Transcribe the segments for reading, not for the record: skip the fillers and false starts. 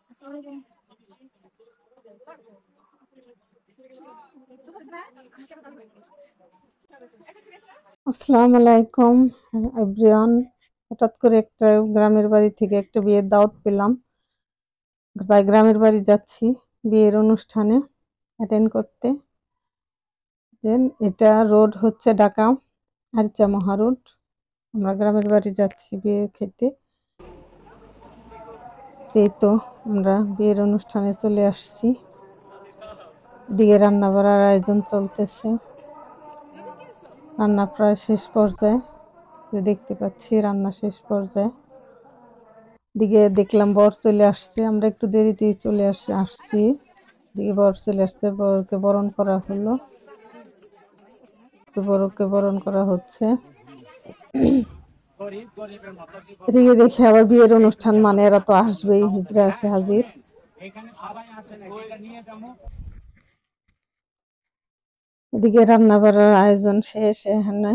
আসসালামু আলাইকুম এভরিওয়ান। হঠাৎ করে একটা গ্রামের বাড়ি থেকে একটা বিয়ের দাওয়াত পেলাম, তাই গ্রামের বাড়ি যাচ্ছি বিয়ের অনুষ্ঠানে অ্যাটেন্ড করতে। এটা রোড হচ্ছে ঢাকা আরিচা মহা রোড। আমরা গ্রামের বাড়ি যাচ্ছি বিয়ে খেতে। এই তো আমরা বিয়ের অনুষ্ঠানে চলে আসছি। দিকে রান্না বাড়ার আয়োজন চলতেছে, রান্না প্রায় শেষ পর্যায়ে। দেখতে পাচ্ছি রান্না শেষ পর্যায়ে। দিকে দেখলাম বর চলে আসছে, আমরা একটু দেরিতেই চলে আসছি। দিকে বর চলে আসছে, বরকে বরণ করা হলো, বরকে বরণ করা হচ্ছে। এদিকে দেখে আবার বিয়ের অনুষ্ঠান মানে এরা তো আসবেই, হিজড়া আসে হাজির। এদিকে রান্না বাড়ার আয়োজন শেষ, এখানে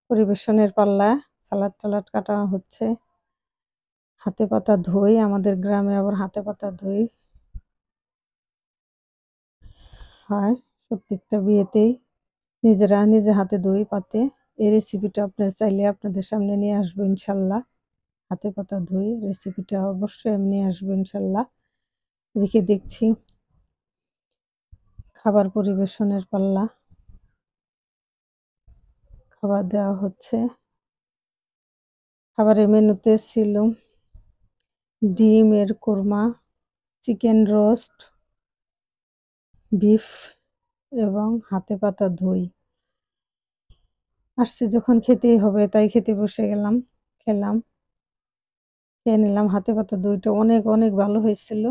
পরিবেশনের পাল্লা, সালাদ টালাদ কাটা হচ্ছে। হাতে পাতা ধুই, আমাদের গ্রামে আবার হাতে পাতা ধুই হয় প্রত্যেকটা বিয়েতেই, নিজেরা নিজে হাতে ধুই পাতে। এই রেসিপিটা আপনারা চাইলে আপনাদের সামনে নিয়ে আসবো ইনশাল্লাহ। হাতে পাতা ধুই রেসিপিটা অবশ্যই আমি নিয়ে আসবো ইনশাল্লাহ। এদিকে দেখছি খাবার পরিবেশনের পাল্লা, খাবার দেওয়া হচ্ছে। খাবারের মেনুতে ছিল ডিমের কোরমা, চিকেন রোস্ট, বিফ এবং হাতে পাতা দই। আসছে যখন খেতেই হবে তাই খেতে বসে গেলাম, খেলাম, খেয়ে নিলাম। হাতে পাতা দইটা অনেক অনেক ভালো হয়েছিল।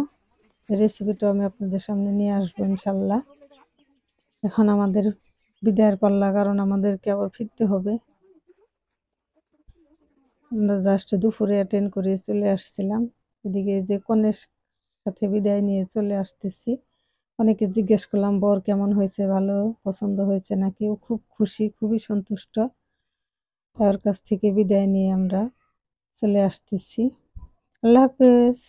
রেসিপিটা আমি আপনাদের সামনে নিয়ে আসবো ইনশাল্লাহ। এখন আমাদের বিদায়ের পাল্লা, কারণ আমাদেরকে আবার ফিরতে হবে। আমরা জাস্ট দুপুরে অ্যাটেন্ড করে চলে আসছিলাম। এদিকে যে কনের সাথে বিদায় নিয়ে চলে আসতেছি। অনেকে জিজ্ঞেস করলাম বর কেমন হয়েছে, ভালো পছন্দ হয়েছে নাকি। ও খুব খুশি, খুবই সন্তুষ্ট। তার কাছ থেকে বিদায় নিয়ে আমরা চলে আসতেছি। আল্লাহ হাফেজ।